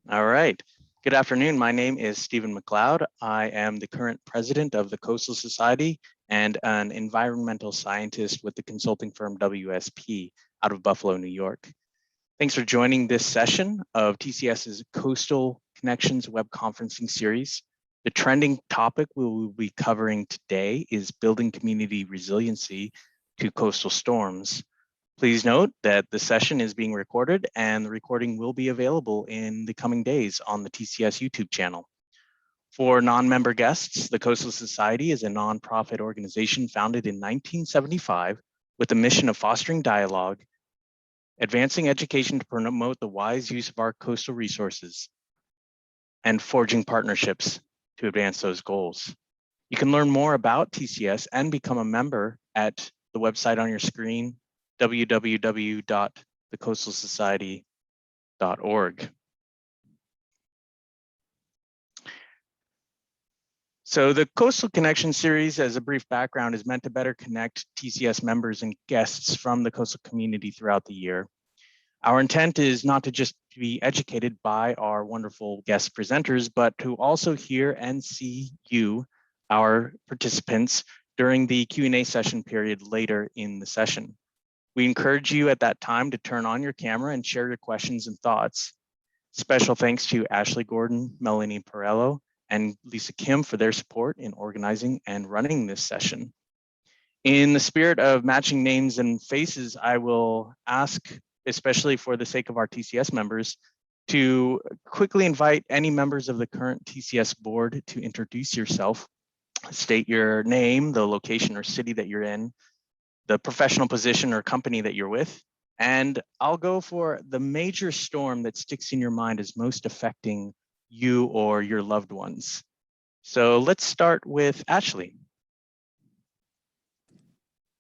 All right. Good afternoon. My name is Stephen McLeod. I am the current president of the Coastal Society and an environmental scientist with the consulting firm WSP out of Buffalo, New York. Thanks for joining this session of TCS's Coastal Connections web conferencing series. The trending topic we will be covering today is building community resiliency to coastal storms. Please note that the session is being recorded and the recording will be available in the coming days on the TCS YouTube channel. For non-member guests, the Coastal Society is a nonprofit organization founded in 1975 with the mission of fostering dialogue, advancing education to promote the wise use of our coastal resources, and forging partnerships to advance those goals. You can learn more about TCS and become a member at the website on your screen, www.thecoastalsociety.org. So the Coastal Connection series, as a brief background, is meant to better connect TCS members and guests from the coastal community throughout the year. Our intent is not to just be educated by our wonderful guest presenters, but to also hear and see you, our participants, during the Q&A session period later in the session. We encourage you at that time to turn on your camera and share your questions and thoughts. Special thanks to Ashley Gordon, Melanie Perello, and Lisa Kim for their support in organizing and running this session. In the spirit of matching names and faces, I will ask, especially for the sake of our TCS members, to quickly invite any members of the current TCS board to introduce yourself, state your name, the location or city that you're in, the professional position or company that you're with, and I'll go for the major storm that sticks in your mind as most affecting you or your loved ones. So let's start with Ashley.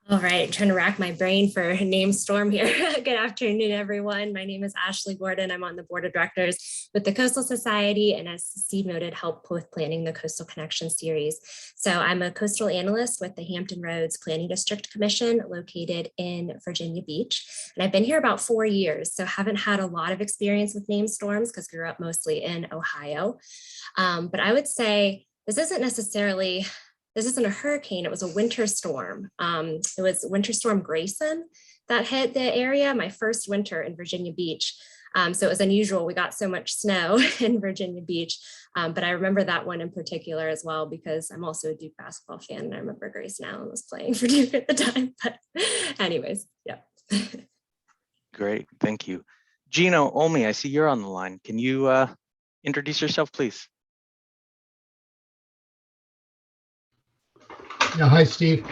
All right, trying to rack my brain for a name storm here. Good afternoon, everyone. My name is Ashley Gordon. I'm on the board of directors with the Coastal Society, and as Steve noted, help with planning the Coastal Connection series. So I'm a coastal analyst with the Hampton Roads Planning District Commission located in Virginia Beach. And I've been here about 4 years, so haven't had a lot of experience with name storms because I grew up mostly in Ohio. But I would say this isn't a hurricane, it was a winter storm. It was Winter Storm Grayson that hit the area, my first winter in Virginia Beach. So it was unusual. We got so much snow in Virginia Beach, but I remember that one in particular as well, because I'm also a Duke basketball fan and I remember Grace Allen was playing for Duke at the time, but anyways, yeah. Great, thank you. Gino Olmi, I see you're on the line. Can you introduce yourself, please? Yeah, hi, Steve.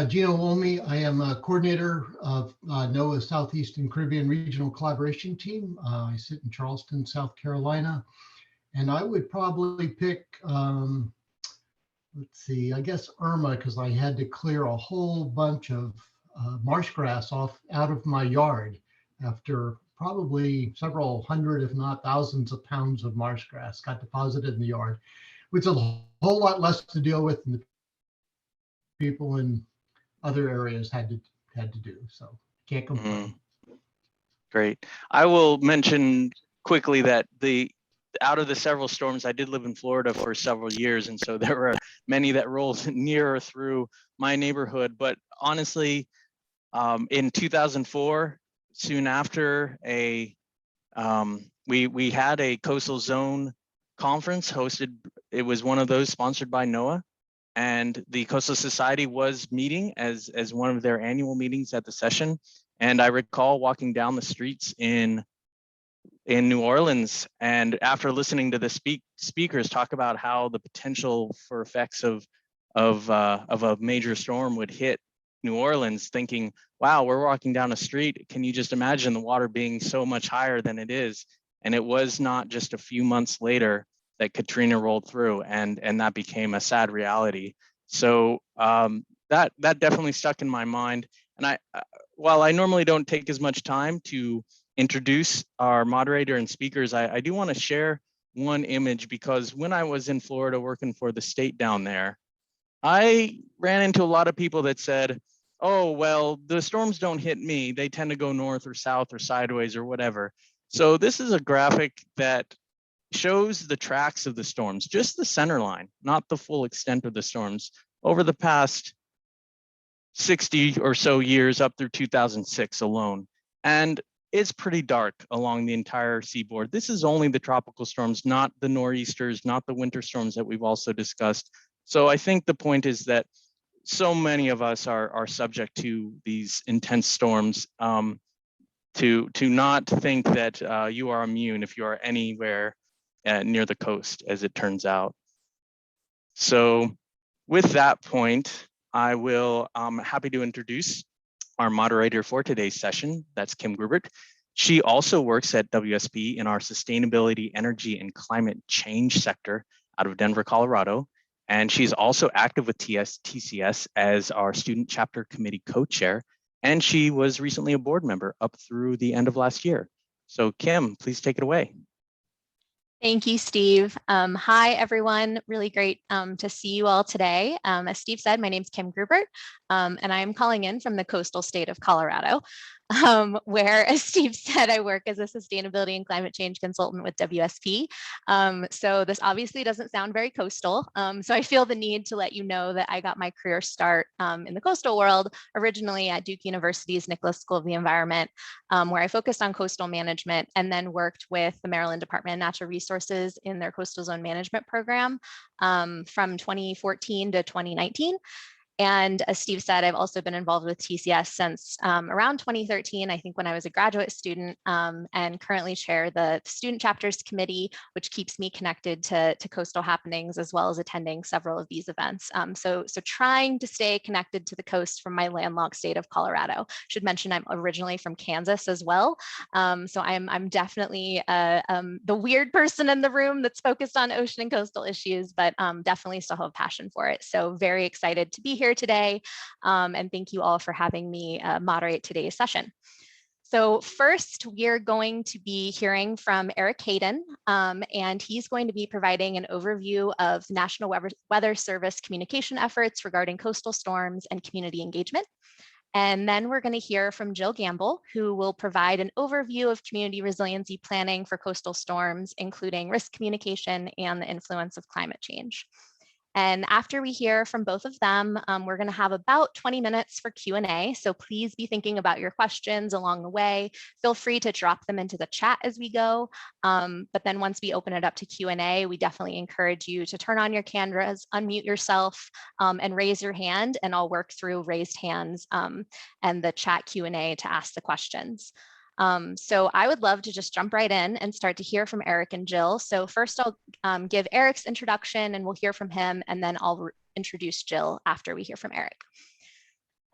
Gino Olmi. I am a coordinator of NOAA's Southeastern Caribbean Regional Collaboration Team. I sit in Charleston, South Carolina, and I would probably pick, let's see, I guess Irma, because I had to clear a whole bunch of marsh grass out of my yard after probably several hundred, if not thousands of pounds of marsh grass got deposited in the yard, which is a whole lot less to deal with than the people in other areas had to do, so can't complain. Great. I will mention quickly that out of the several storms, I did live in Florida for several years, and so there were many that rolled near or through my neighborhood. But honestly, in 2004, soon after we had a coastal zone conference hosted. It was one of those sponsored by NOAA. And the Coastal Society was meeting as one of their annual meetings at the session. And I recall walking down the streets in New Orleans, and after listening to the speakers talk about how the potential for effects of a major storm would hit New Orleans, thinking, wow, we're walking down a street. Can you just imagine the water being so much higher than it is? And it was not just a few months later that Katrina rolled through, and that became a sad reality. So that definitely stuck in my mind. And while I normally don't take as much time to introduce our moderator and speakers, I do want to share one image, because when I was in Florida working for the state down there, I ran into a lot of people that said, oh, well, the storms don't hit me. They tend to go north or south or sideways or whatever. So this is a graphic that shows the tracks of the storms, just the center line, not the full extent of the storms over the past 60 or so years up through 2006 alone. And it's pretty dark along the entire seaboard. This is only the tropical storms, not the nor'easters, not the winter storms that we've also discussed. So I think the point is that so many of us are subject to these intense storms, to not think that you are immune if you are anywhere near the coast, as it turns out. So with that point, I will, happy to introduce our moderator for today's session. That's Kim Grubert. She also works at WSP in our Sustainability, Energy, and Climate Change sector out of Denver, Colorado. And she's also active with TCS as our Student Chapter Committee co-chair. And she was recently a board member up through the end of last year. So Kim, please take it away. Thank you, Steve. Hi, everyone. Really great to see you all today. As Steve said, my name is Kim Grubert, and I'm calling in from the coastal state of Colorado, where, as Steve said, I work as a sustainability and climate change consultant with WSP. So this obviously doesn't sound very coastal. So I feel the need to let you know that I got my career start in the coastal world, originally at Duke University's Nicholas School of the Environment, where I focused on coastal management and then worked with the Maryland Department of Natural Resources in their coastal zone management program from 2014 to 2019. And as Steve said, I've also been involved with TCS since around 2013, I think, when I was a graduate student, and currently chair the Student Chapters Committee, which keeps me connected to coastal happenings, as well as attending several of these events. So trying to stay connected to the coast from my landlocked state of Colorado. Should mention I'm originally from Kansas as well. So I'm definitely the weird person in the room that's focused on ocean and coastal issues, but definitely still have a passion for it. So very excited to be here today, and thank you all for having me moderate today's session. So first, we're going to be hearing from Erik Heden, and he's going to be providing an overview of National Weather Service communication efforts regarding coastal storms and community engagement. And then we're going to hear from Jill Gambill, who will provide an overview of community resiliency planning for coastal storms, including risk communication and the influence of climate change. And after we hear from both of them, we're going to have about 20 minutes for Q&A. So please be thinking about your questions along the way. Feel free to drop them into the chat as we go. But then once we open it up to Q&A, we definitely encourage you to turn on your cameras, unmute yourself, and raise your hand. And I'll work through raised hands and the chat Q&A to ask the questions. So I would love to just jump right in and start to hear from Erik and Jill. So first I'll give Erik's introduction and we'll hear from him, and then I'll introduce Jill after we hear from Erik.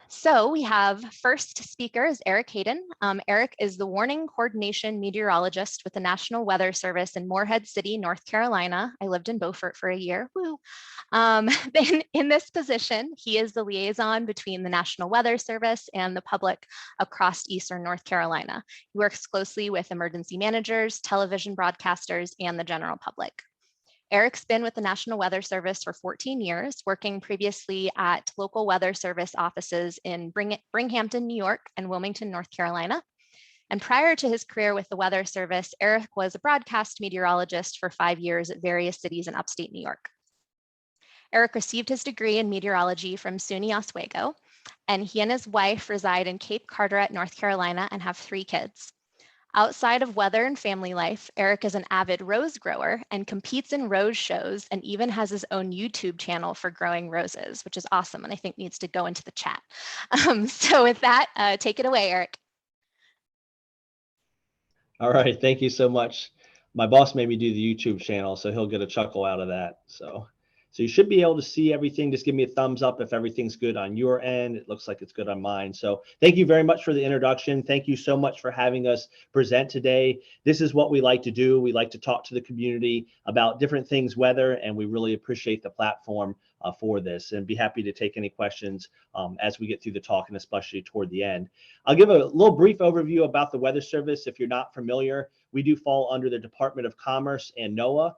So we have first speaker is Erik Heden. Erik is the Warning Coordination Meteorologist with the National Weather Service in Morehead City, North Carolina. I lived in Beaufort for a year. Woo. In this position, he is the liaison between the National Weather Service and the public across Eastern North Carolina. He works closely with emergency managers, television broadcasters, and the general public. Erik's been with the National Weather Service for 14 years, working previously at local weather service offices in Binghamton, New York, and Wilmington, North Carolina. And prior to his career with the Weather Service, Erik was a broadcast meteorologist for 5 years at various cities in upstate New York. Erik received his degree in meteorology from SUNY Oswego, and he and his wife reside in Cape Carteret, North Carolina, and have 3 kids. Outside of weather and family life, Erik is an avid rose grower and competes in rose shows, and even has his own YouTube channel for growing roses, which is awesome and I think needs to go into the chat. So with that, take it away, Erik. All right, thank you so much. My boss made me do the YouTube channel, so he'll get a chuckle out of that. So you should be able to see everything. Just give me a thumbs up if everything's good on your end. It looks like it's good on mine. So thank you very much for the introduction. Thank you so much for having us present today. This is what we like to do. We like to talk to the community about different things, weather, and we really appreciate the platform for this, and be happy to take any questions as we get through the talk, and especially toward the end. I'll give a little brief overview about the Weather Service. If you're not familiar, we do fall under the Department of Commerce and NOAA.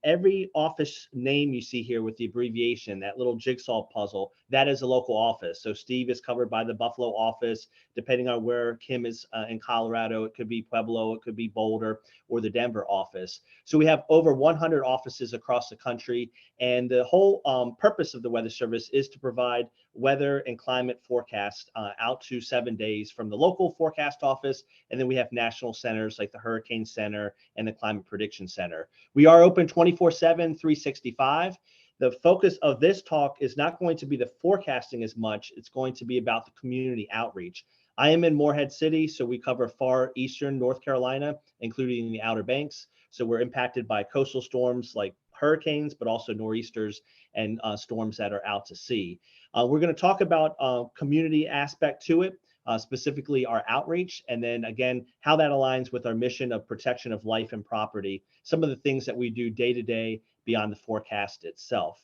Every office name you see here with the abbreviation, that little jigsaw puzzle, that is a local office. So Steve is covered by the Buffalo office. Depending on where Kim is in Colorado, it could be Pueblo, it could be Boulder, or the Denver office. So we have over 100 offices across the country. And the whole purpose of the Weather Service is to provide weather and climate forecast out to 7 days from the local forecast office. And then we have national centers like the Hurricane Center and the Climate Prediction Center. We are open 24/7, 365. The focus of this talk is not going to be the forecasting as much. It's going to be about the community outreach. I am in Morehead City, so we cover far eastern North Carolina, including the Outer Banks. So we're impacted by coastal storms like hurricanes, but also nor'easters and storms that are out to sea. We're going to talk about community aspect to it, specifically our outreach, and then again, how that aligns with our mission of protection of life and property, some of the things that we do day to day beyond the forecast itself.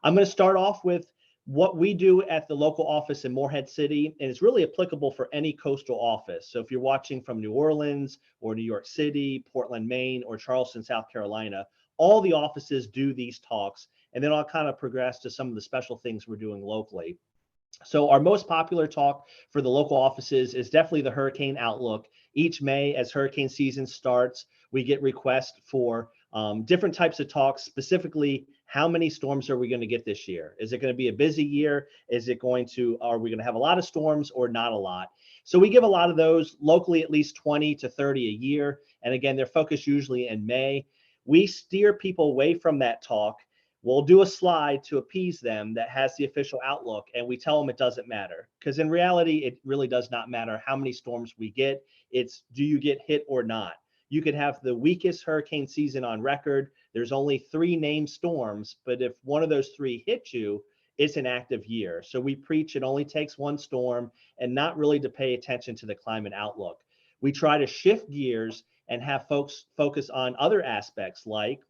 I'm going to start off with what we do at the local office in Morehead City, and it's really applicable for any coastal office. So if you're watching from New Orleans or New York City, Portland, Maine, or Charleston, South Carolina, all the offices do these talks, and then I'll kind of progress to some of the special things we're doing locally. So our most popular talk for the local offices is definitely the Hurricane Outlook. Each May, as hurricane season starts, we get requests for different types of talks, specifically how many storms are we going to get this year? Is it going to be a busy year? Are we going to have a lot of storms or not a lot? So we give a lot of those locally, at least 20 to 30 a year. And again, they're focused usually in May. We steer people away from that talk. We'll do a slide to appease them that has the official outlook, and we tell them it doesn't matter. Because in reality, it really does not matter how many storms we get. It's, do you get hit or not? You could have the weakest hurricane season on record. There's only 3 named storms, but if one of those 3 hit you, it's an active year. So we preach it only takes 1 storm, and not really to pay attention to the climate outlook. We try to shift gears and have folks focus on other aspects, like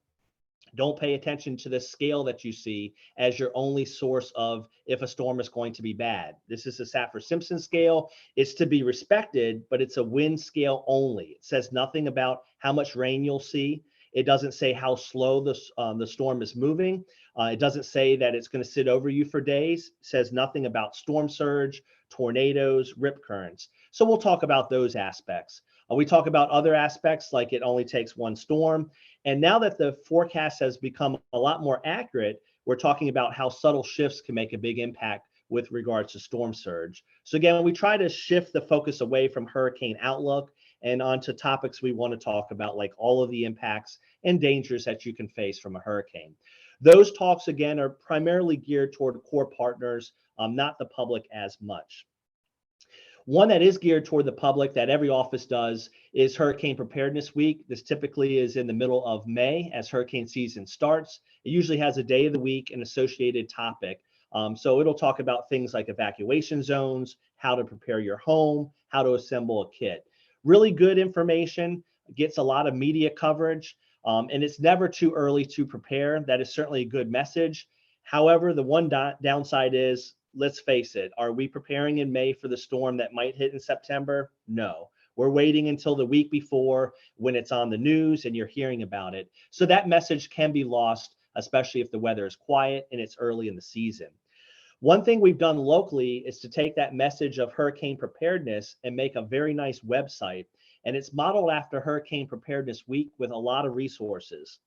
don't pay attention to the scale that you see as your only source of if a storm is going to be bad. This is the Saffir-Simpson scale. It's to be respected, but it's a wind scale only. It says nothing about how much rain you'll see. It doesn't say how slow the storm is moving. It doesn't say that it's going to sit over you for days. It says nothing about storm surge, tornadoes, rip currents. So we'll talk about those aspects. We talk about other aspects like it only takes 1 storm. And now that the forecast has become a lot more accurate, we're talking about how subtle shifts can make a big impact with regards to storm surge. So again, we try to shift the focus away from hurricane outlook and onto topics we want to talk about, like all of the impacts and dangers that you can face from a hurricane. Those talks, again, are primarily geared toward core partners, not the public as much. One that is geared toward the public that every office does is Hurricane Preparedness Week. This typically is in the middle of May as hurricane season starts. It usually has a day of the week and associated topic. So it'll talk about things like evacuation zones, how to prepare your home, how to assemble a kit. Really good information, gets a lot of media coverage, and it's never too early to prepare. That is certainly a good message. However, the one downside is, let's face it, are we preparing in May for the storm that might hit in September? No. We're waiting until the week before when it's on the news and you're hearing about it. So that message can be lost, especially if the weather is quiet and it's early in the season. One thing we've done locally is to take that message of hurricane preparedness and make a very nice website. And it's modeled after Hurricane Preparedness Week with a lot of resources.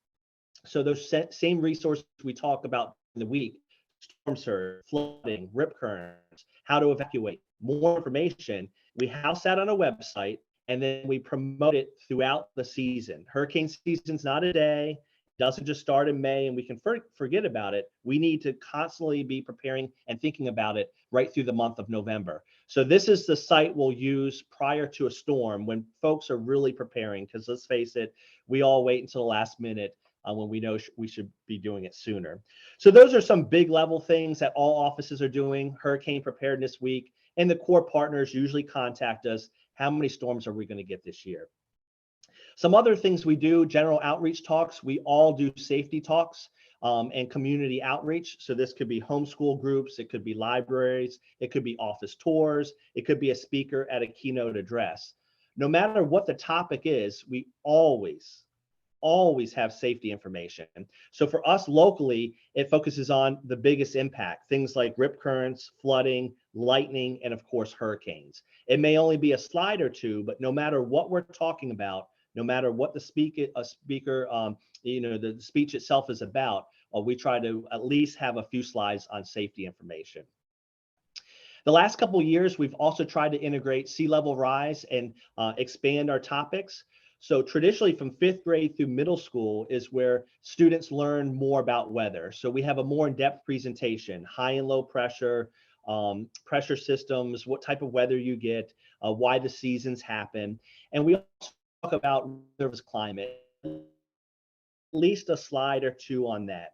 So those same resources we talk about in the week, storm surge, flooding, rip currents, how to evacuate, more information. We house that on a website and then we promote it throughout the season. Hurricane season's not a day, doesn't just start in May and we can forget about it. We need to constantly be preparing and thinking about it right through the month of November. So this is the site we'll use prior to a storm when folks are really preparing, because let's face it, we all wait until the last minute when we know we should be doing it sooner. So those are some big level things that all offices are doing, Hurricane Preparedness Week, and the core partners usually contact us. How many storms are we going to get this year? Some other things we do, general outreach talks. We all do safety talks and community outreach. So this could be homeschool groups, it could be libraries, it could be office tours, it could be a speaker at a keynote address. No matter what the topic is, we always always have safety information. So for us locally, it focuses on the biggest impact, things like rip currents, flooding, lightning, and of course, hurricanes. It may only be a slide or two, but no matter what we're talking about, no matter what the speaker, the speech itself is about, we try to at least have a few slides on safety information. The last couple of years, we've also tried to integrate sea level rise and expand our topics. So traditionally from 5th grade through middle school is where students learn more about weather. So we have a more in-depth presentation, high and low pressure, pressure systems, what type of weather you get, why the seasons happen. And we also talk about service climate, at least a slide or two on that.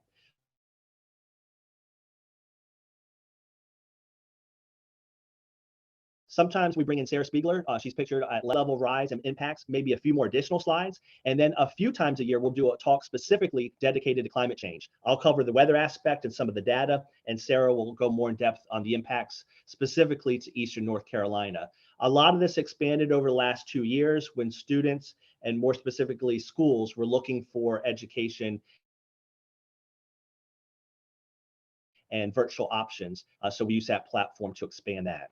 Sometimes we bring in Sarah Spiegler. She's pictured at level rise and impacts, maybe a few more additional slides. And then a few times a year, we'll do a talk specifically dedicated to climate change. I'll cover the weather aspect and some of the data, and Sarah will go more in depth on the impacts specifically to Eastern North Carolina. A lot of this expanded over the last 2 years when students, and more specifically schools, were looking for education and virtual options. So we use that platform to expand that.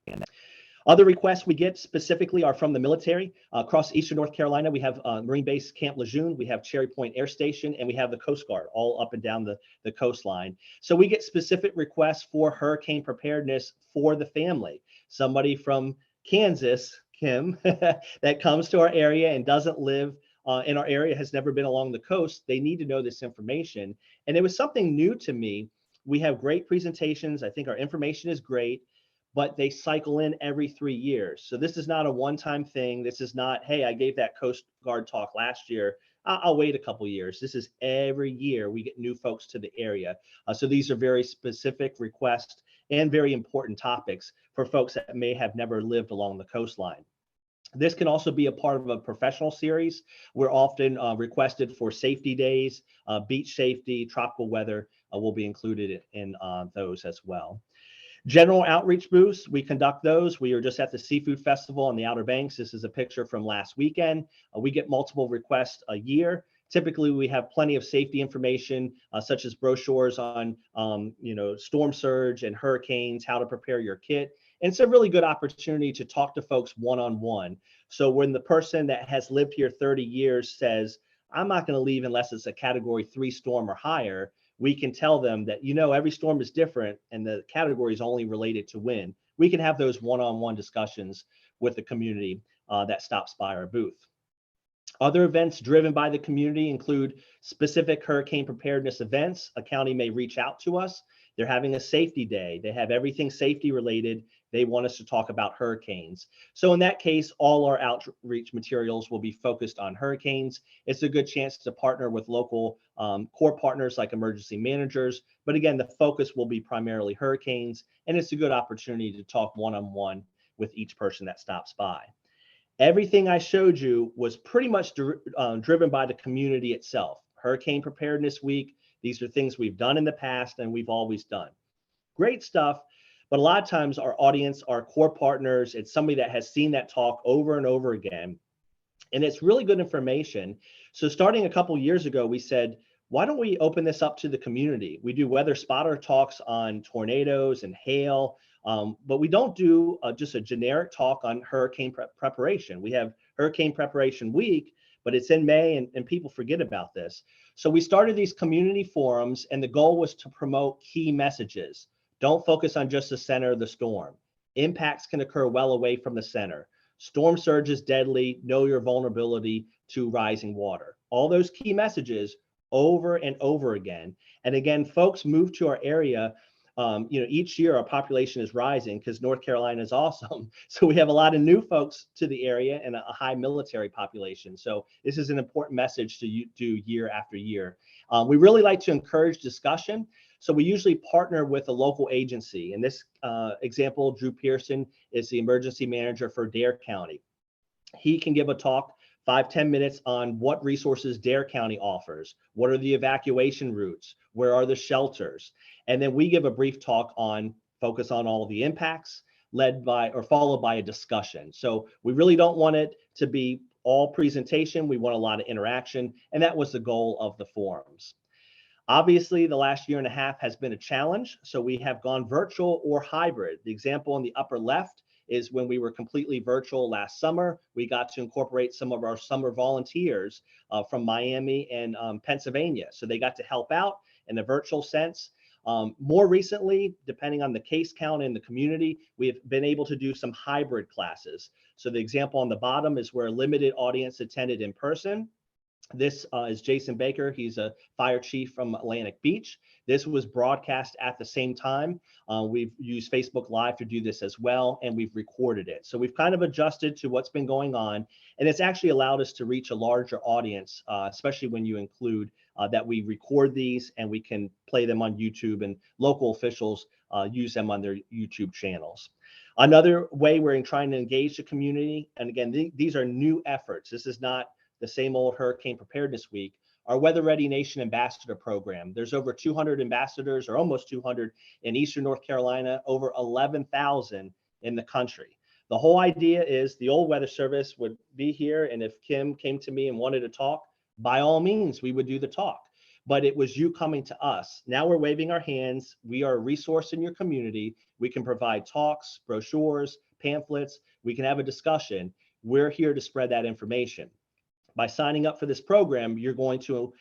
Other requests we get specifically are from the military. Across Eastern North Carolina, we have Marine Base Camp Lejeune, we have Cherry Point Air Station, and we have the Coast Guard all up and down the coastline. So we get specific requests for hurricane preparedness for the family. Somebody from Kansas, Kim, that comes to our area and doesn't live in our area, has never been along the coast, they need to know this information. And it was something new to me. We have great presentations. I think our information is great, but they cycle in every 3 years. So this is not a one-time thing. This is not, hey, I gave that Coast Guard talk last year. I'll wait a couple years. This is every year we get new folks to the area. So these are very specific requests and very important topics for folks that may have never lived along the coastline. This can also be a part of a professional series. We're often requested for safety days, beach safety, tropical weather will be included in those as well. General outreach booths, we conduct those. We are just at the Seafood Festival on the Outer Banks. This is a picture from last weekend. We get multiple requests a year. Typically, we have plenty of safety information, such as brochures on, storm surge and hurricanes, how to prepare your kit. And it's a really good opportunity to talk to folks one-on-one. So when the person that has lived here 30 years says, I'm not going to leave unless it's a Category 3 storm or higher, we can tell them that, every storm is different and the category is only related to wind. We can have those one-on-one discussions with the community that stops by our booth. Other events driven by the community include specific hurricane preparedness events. A county may reach out to us. They're having a safety day. They have everything safety related. They want us to talk about hurricanes. So in that case, all our outreach materials will be focused on hurricanes. It's a good chance to partner with local core partners like emergency managers. But again, the focus will be primarily hurricanes, and it's a good opportunity to talk one-on-one with each person that stops by. Everything I showed you was pretty much driven by the community itself. Hurricane Preparedness Week, these are things we've done in the past and we've always done. Great stuff, but a lot of times our audience, our core partners, it's somebody that has seen that talk over and over again. And it's really good information. So starting a couple years ago, we said, why don't we open this up to the community? We do weather spotter talks on tornadoes and hail, but we don't do just a generic talk on hurricane preparation. We have Hurricane Preparation Week, but it's in May and people forget about this. So we started these community forums, and the goal was to promote key messages. Don't focus on just the center of the storm. Impacts can occur well away from the center. Storm surge is deadly. Know your vulnerability to rising water. All those key messages over and over again. And again, folks move to our area. Each year our population is rising because North Carolina is awesome. So we have a lot of new folks to the area and a high military population. So this is an important message to do year after year. We really like to encourage discussion. So we usually partner with a local agency. In this example, Drew Pearson is the emergency manager for Dare County. He can give a talk 5-10 minutes on what resources Dare County offers. What are the evacuation routes? Where are the shelters? And then we give a brief talk on focus on all of the impacts, led by or followed by a discussion. So we really don't want it to be all presentation. We want a lot of interaction, and that was the goal of the forums. Obviously, the last year and a half has been a challenge, so we have gone virtual or hybrid. The example on the upper left is when we were completely virtual last summer. We got to incorporate some of our summer volunteers from Miami and Pennsylvania, so they got to help out in a virtual sense. More recently, depending on the case count in the community, we have been able to do some hybrid classes. So the example on the bottom is where a limited audience attended in person. This is Jason Baker. He's a fire chief from Atlantic Beach. This was broadcast at the same time. We've used Facebook Live to do this as well, and we've recorded it. So we've kind of adjusted to what's been going on, and it's actually allowed us to reach a larger audience, especially when you include that we record these and we can play them on YouTube, and local officials use them on their YouTube channels. Another way we're trying to engage the community, and again, these are new efforts. This is not the same old Hurricane Preparedness Week. Our Weather Ready Nation Ambassador Program. There's over 200 ambassadors, or almost 200 in Eastern North Carolina, over 11,000 in the country. The whole idea is the old Weather Service would be here, and if Kim came to me and wanted to talk, by all means, we would do the talk. But it was you coming to us. Now we're waving our hands. We are a resource in your community. We can provide talks, brochures, pamphlets. We can have a discussion. We're here to spread that information. By signing up for this program, you're going to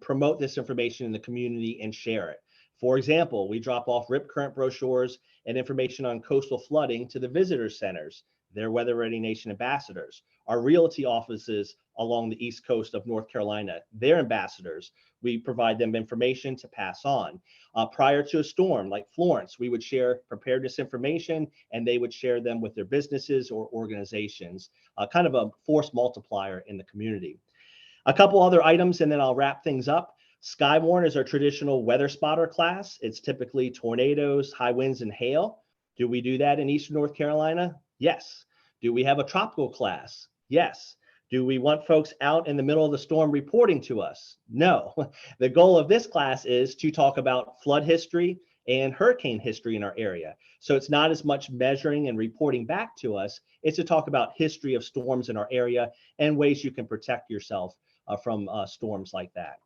promote this information in the community and share it. For example, we drop off rip current brochures and information on coastal flooding to the visitor centers, their Weather Ready Nation ambassadors. Our realty offices along the East Coast of North Carolina, their ambassadors, we provide them information to pass on. Prior to a storm like Florence, we would share preparedness information, and they would share them with their businesses or organizations, kind of a force multiplier in the community. A couple other items, and then I'll wrap things up. Skywarn is our traditional weather spotter class. It's typically tornadoes, high winds, and hail. Do we do that in Eastern North Carolina? Yes. Do we have a tropical class? Yes. Do we want folks out in the middle of the storm reporting to us? No. The goal of this class is to talk about flood history and hurricane history in our area. So it's not as much measuring and reporting back to us. It's to talk about history of storms in our area and ways you can protect yourself from storms like that.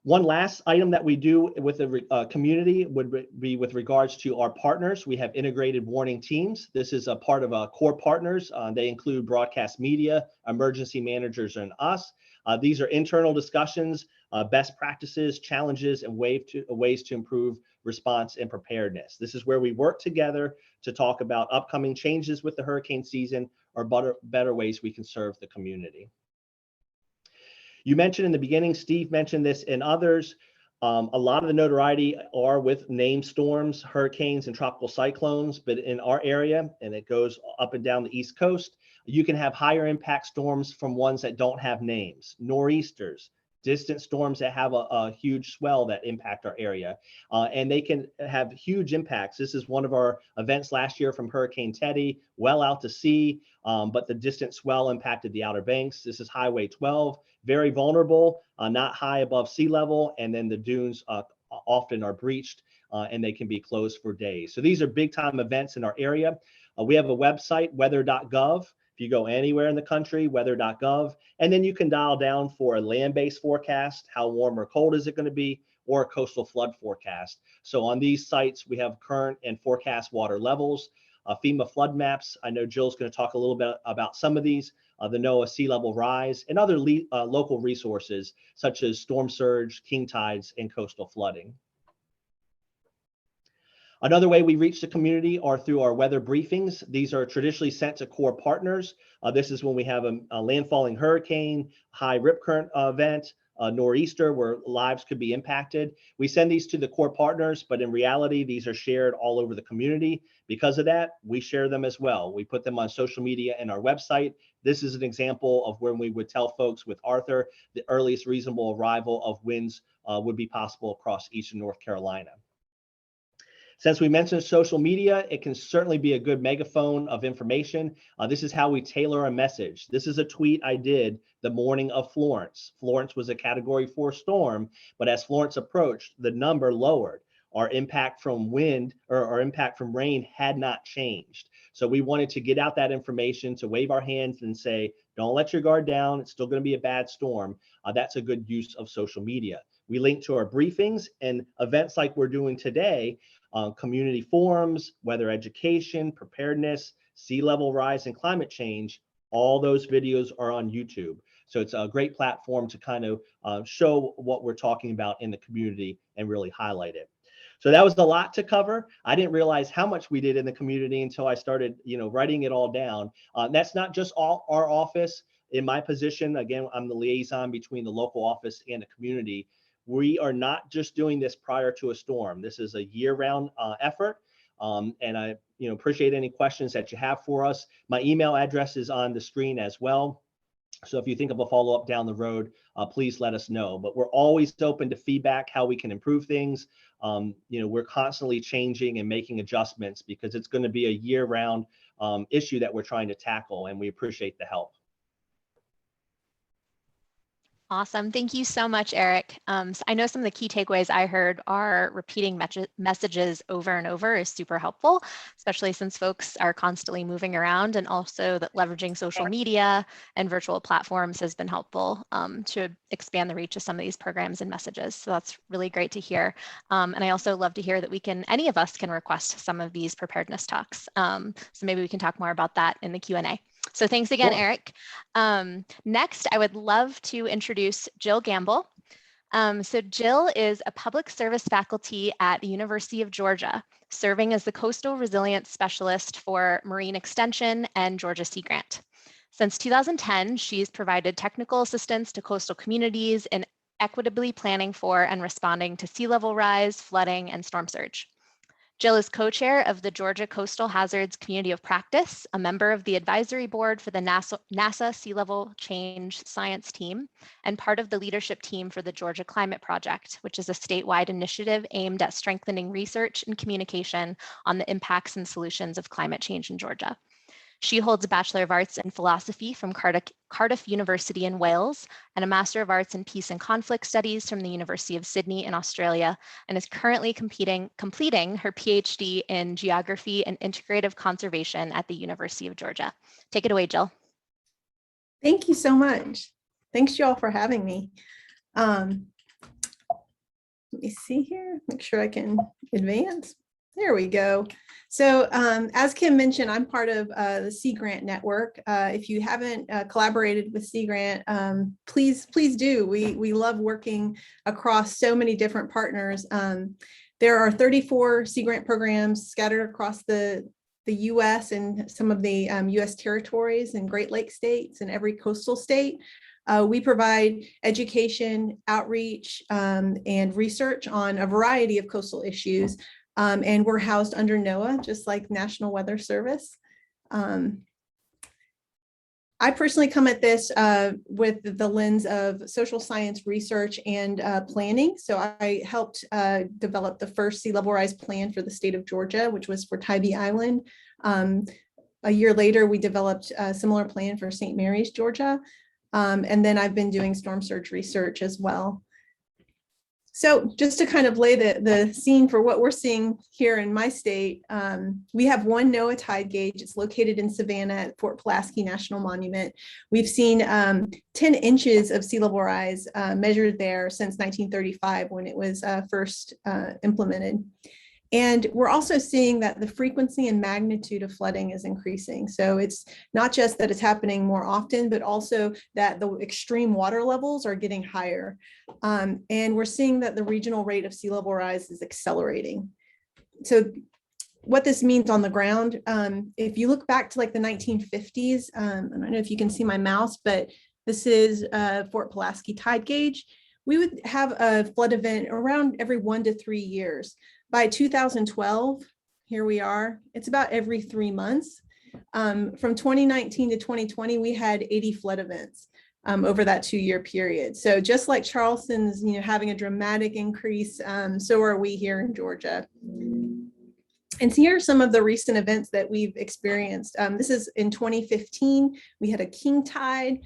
One last item that we do with the community would be with regards to our partners. We have integrated warning teams. This is a part of core partners. They include broadcast media, emergency managers, and us. These are internal discussions, best practices, challenges, and ways to improve response and preparedness. This is where we work together to talk about upcoming changes with the hurricane season or better ways we can serve the community. You mentioned in the beginning, Steve mentioned this and others, a lot of the notoriety are with named storms, hurricanes, and tropical cyclones, but in our area, and it goes up and down the East Coast, you can have higher impact storms from ones that don't have names, nor'easters, distant storms that have a huge swell that impact our area, and they can have huge impacts. This is one of our events last year from Hurricane Teddy, well out to sea, but the distant swell impacted the Outer Banks. This is Highway 12, very vulnerable, not high above sea level, and then the dunes often are breached and they can be closed for days. So these are big time events in our area. We have a website, weather.gov. If you go anywhere in the country, weather.gov, and then you can dial down for a land-based forecast, how warm or cold is it going to be, or a coastal flood forecast. So on these sites, we have current and forecast water levels, FEMA flood maps. I know Jill's going to talk a little bit about some of these, the NOAA sea level rise, and other local resources such as storm surge, king tides, and coastal flooding. Another way we reach the community are through our weather briefings. These are traditionally sent to core partners. This is when we have a landfalling hurricane, high rip current event, nor'easter where lives could be impacted. We send these to the core partners, but in reality, these are shared all over the community. Because of that, we share them as well. We put them on social media and our website. This is an example of when we would tell folks with Arthur, the earliest reasonable arrival of winds would be possible across Eastern North Carolina. Since we mentioned social media, it can certainly be a good megaphone of information. This is how we tailor a message. This is a tweet I did the morning of Florence. Florence was a Category 4 storm, but as Florence approached, the number lowered. Our impact from wind or our impact from rain had not changed. So we wanted to get out that information, to wave our hands and say, don't let your guard down. It's still going to be a bad storm. That's a good use of social media. We link to our briefings and events like we're doing today, community forums, weather education, preparedness, sea level rise, and climate change. All those videos are on YouTube. So it's a great platform to kind of show what we're talking about in the community and really highlight it. So that was a lot to cover. I didn't realize how much we did in the community until I started, writing it all down. That's not just our office. In my position, again, I'm the liaison between the local office and the community. We are not just doing this prior to a storm. This is a year-round effort. And I appreciate any questions that you have for us. My email address is on the screen as well. So if you think of a follow-up down the road, please let us know. But we're always open to feedback, how we can improve things. We're constantly changing and making adjustments because it's going to be a year-round issue that we're trying to tackle, and we appreciate the help. Awesome. Thank you so much, Eric. So I know some of the key takeaways I heard are repeating messages over and over is super helpful, especially since folks are constantly moving around, and also that leveraging social media and virtual platforms has been helpful to expand the reach of some of these programs and messages. So that's really great to hear. And I also love to hear that any of us can request some of these preparedness talks. So maybe we can talk more about that in the Q&A. So thanks again, Sure. Eric. Next, I would love to introduce Jill Gambill. So Jill is a public service faculty at the University of Georgia, serving as the Coastal Resilience Specialist for Marine Extension and Georgia Sea Grant. Since 2010, she's provided technical assistance to coastal communities in equitably planning for and responding to sea level rise, flooding, and storm surge. Jill is co-chair of the Georgia Coastal Hazards Community of Practice, a member of the advisory board for the NASA Sea Level Change Science Team, and part of the leadership team for the Georgia Climate Project, which is a statewide initiative aimed at strengthening research and communication on the impacts and solutions of climate change in Georgia. She holds a Bachelor of Arts in Philosophy from Cardiff University in Wales and a Master of Arts in Peace and Conflict Studies from the University of Sydney in Australia, and is currently completing her PhD in Geography and Integrative Conservation at the University of Georgia. Take it away, Jill. Thank you so much. Thanks, y'all, for having me. Let me see here, make sure I can advance. There we go. So as Kim mentioned, I'm part of the Sea Grant Network. If you haven't collaborated with Sea Grant, please do. We love working across so many different partners. There are 34 Sea Grant programs scattered across the US and some of the US territories and Great Lakes states and every coastal state. We provide education, outreach, and research on a variety of coastal issues. And we're housed under NOAA, just like National Weather Service. I personally come at this with the lens of social science research and planning. So I helped develop the first sea level rise plan for the state of Georgia, which was for Tybee Island. A year later, we developed a similar plan for St. Mary's, Georgia. And then I've been doing storm surge research as well. So just to kind of lay the scene for what we're seeing here in my state, we have one NOAA tide gauge. It's located in Savannah at Fort Pulaski National Monument. We've seen 10 inches of sea level rise measured there since 1935 when it was first implemented. And we're also seeing that the frequency and magnitude of flooding is increasing. So it's not just that it's happening more often, but also that the extreme water levels are getting higher. And we're seeing that the regional rate of sea level rise is accelerating. So what this means on the ground, if you look back to like the 1950s, I don't know if you can see my mouse, but this is Fort Pulaski tide gauge. We would have a flood event around every 1 to 3 years. By 2012, here we are, it's about every 3 months. From 2019 to 2020, we had 80 flood events over that 2-year period. So just like Charleston's, having a dramatic increase, so are we here in Georgia. And so here are some of the recent events that we've experienced. This is in 2015, we had a king tide.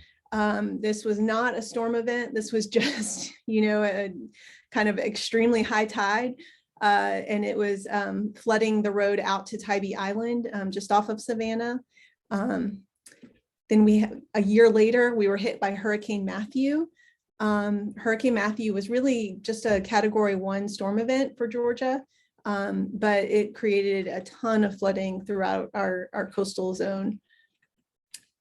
This was not a storm event. This was just, a kind of extremely high tide. and it was flooding the road out to Tybee Island, just off of Savannah. Then a year later, we were hit by Hurricane Matthew. Hurricane Matthew was really just a Category 1 storm event for Georgia, but it created a ton of flooding throughout our coastal zone.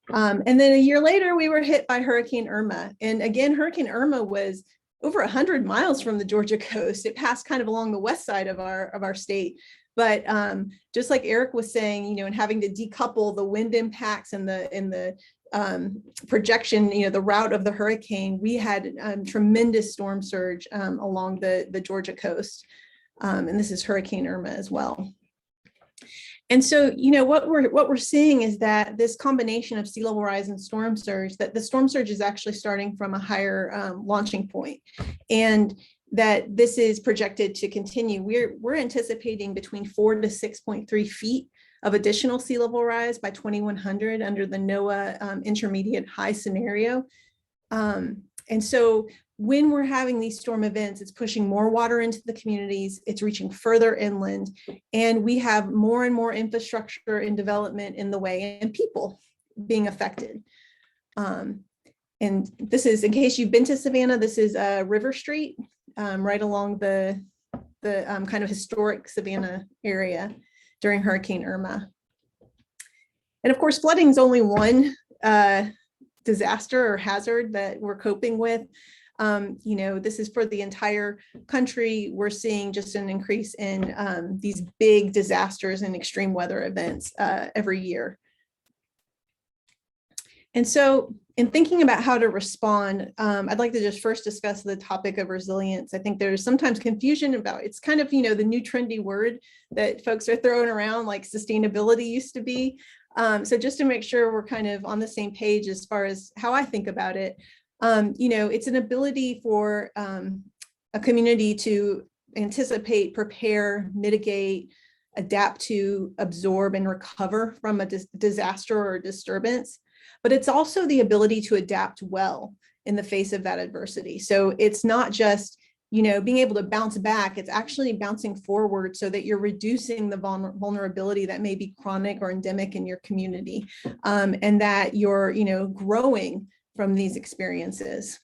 And then a year later, we were hit by Hurricane Irma. And again, Hurricane Irma was over 100 miles from the Georgia coast. It passed kind of along the west side of our state. But just like Eric was saying, and having to decouple the wind impacts and the projection, the route of the hurricane, we had tremendous storm surge along the Georgia coast. And this is Hurricane Irma as well. And so, what we're seeing is that this combination of sea level rise and storm surge, that the storm surge is actually starting from a higher launching point, and that this is projected to continue. We're anticipating between 4 to 6.3 feet of additional sea level rise by 2100 under the NOAA intermediate high scenario. And so when we're having these storm events, it's pushing more water into the communities, it's reaching further inland, and we have more and more infrastructure and development in the way and people being affected. And this is, in case you've been to Savannah, this is River Street, right along the kind of historic Savannah area during Hurricane Irma. And of course, flooding is only one disaster or hazard that we're coping with. This is for the entire country. We're seeing just an increase in these big disasters and extreme weather events every year. And so in thinking about how to respond, I'd like to just first discuss the topic of resilience. I think there's sometimes confusion about, it's kind of, the new trendy word that folks are throwing around, like sustainability used to be. So just to make sure we're kind of on the same page as far as how I think about it, it's an ability for a community to anticipate, prepare, mitigate, adapt to, absorb, and recover from a disaster or disturbance. But it's also the ability to adapt well in the face of that adversity. So it's not just, being able to bounce back, it's actually bouncing forward so that you're reducing the vulnerability that may be chronic or endemic in your community, and that you're, growing from these experiences.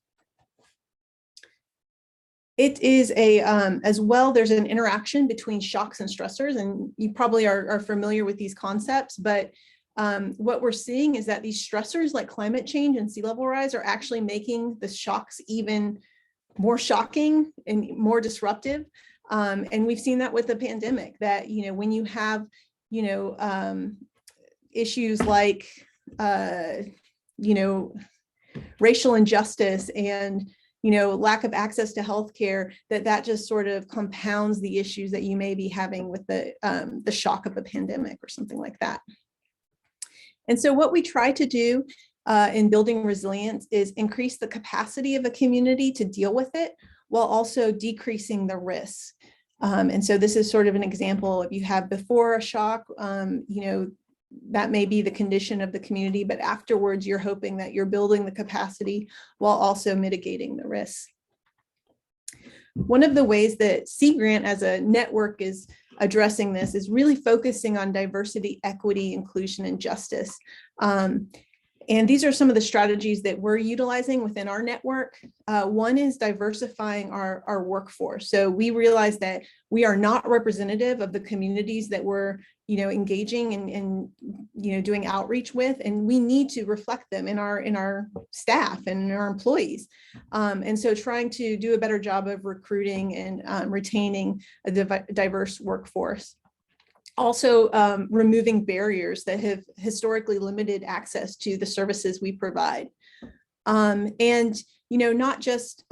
It is as well, there's an interaction between shocks and stressors, and you probably are familiar with these concepts, but what we're seeing is that these stressors like climate change and sea level rise are actually making the shocks even more shocking and more disruptive. And we've seen that with the pandemic, that, when you have, issues like, racial injustice and, lack of access to healthcare, that just sort of compounds the issues that you may be having with the shock of a pandemic or something like that. And so what we try to do in building resilience is increase the capacity of a community to deal with it while also decreasing the risks. And so this is sort of an example. If you have before a shock, that may be the condition of the community, but afterwards you're hoping that you're building the capacity while also mitigating the risks. One of the ways that Sea Grant as a network is addressing this is really focusing on diversity, equity, inclusion, and justice. And these are some of the strategies that we're utilizing within our network. One is diversifying our workforce. So we realize that we are not representative of the communities that we're engaging and doing outreach with, and we need to reflect them in our staff and in our employees. And so trying to do a better job of recruiting and retaining a diverse workforce. Also removing barriers that have historically limited access to the services we provide. And, not just,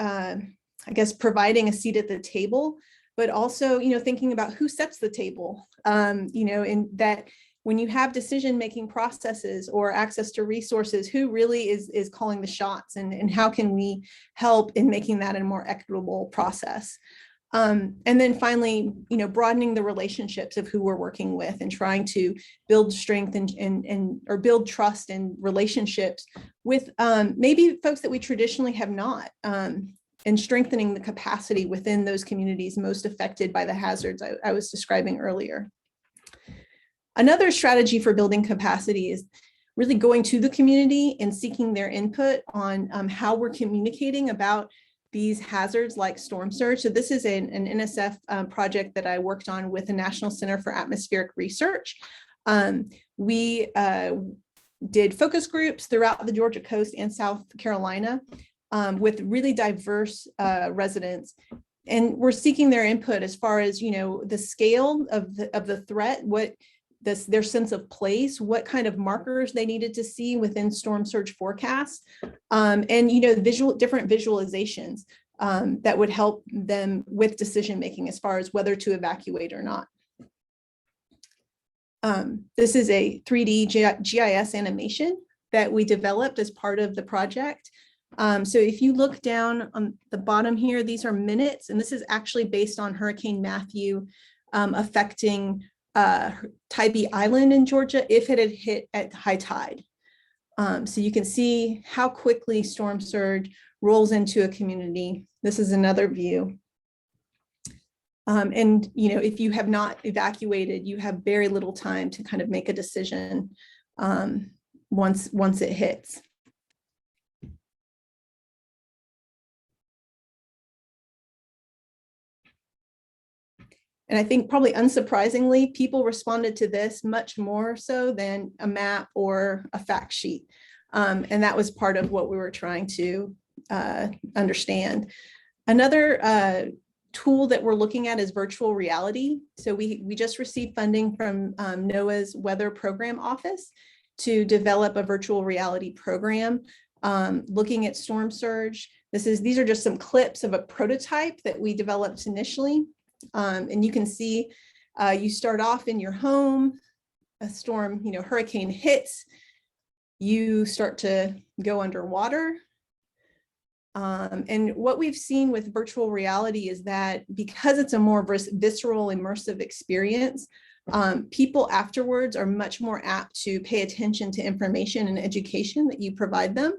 providing a seat at the table, but also, thinking about who sets the table, in that when you have decision-making processes or access to resources, who really is calling the shots, and how can we help in making that a more equitable process. And then finally, broadening the relationships of who we're working with and trying to build strength or build trust and relationships with maybe folks that we traditionally have not. and strengthening the capacity within those communities most affected by the hazards I was describing earlier. Another strategy for building capacity is really going to the community and seeking their input on how we're communicating about these hazards like storm surge. So this is an NSF project that I worked on with the National Center for Atmospheric Research. We did focus groups throughout the Georgia coast and South Carolina with really diverse residents. And we're seeking their input as far as, the scale of the threat, their sense of place, what kind of markers they needed to see within storm surge forecasts, and different visualizations that would help them with decision making as far as whether to evacuate or not. This is a 3D GIS animation that we developed as part of the project. So if you look down on the bottom here, these are minutes, and this is actually based on Hurricane Matthew affecting Tybee Island in Georgia if it had hit at high tide. So you can see how quickly storm surge rolls into a community. This is another view. And if you have not evacuated, you have very little time to kind of make a decision once it hits. And I think probably unsurprisingly, people responded to this much more so than a map or a fact sheet. And that was part of what we were trying to understand. Another tool that we're looking at is virtual reality. So we just received funding from NOAA's Weather Program Office to develop a virtual reality program looking at storm surge. These are just some clips of a prototype that we developed initially. And you can see you start off in your home, a storm, hurricane hits, you start to go underwater. And what we've seen with virtual reality is that because it's a more visceral, immersive experience, people afterwards are much more apt to pay attention to information and education that you provide them.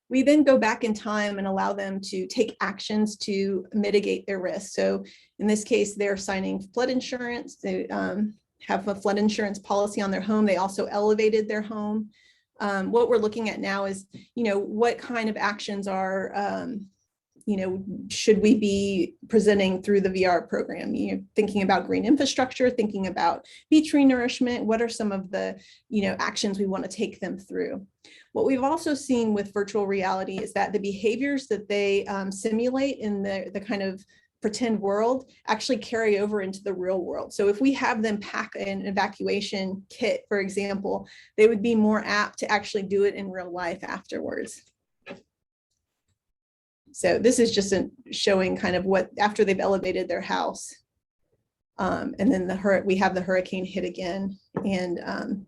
We then go back in time and allow them to take actions to mitigate their risk. So in this case, they're signing flood insurance. They have a flood insurance policy on their home. They also elevated their home. What we're looking at now is, what kind of actions are, should we be presenting through the VR program? Thinking about green infrastructure, thinking about beach renourishment. What are some of the, actions we want to take them through? What we've also seen with virtual reality is that the behaviors that they simulate in the kind of pretend world actually carry over into the real world. So if we have them pack an evacuation kit, for example, they would be more apt to actually do it in real life afterwards. So this is just showing kind of what after they've elevated their house. And then we have the hurricane hit again. And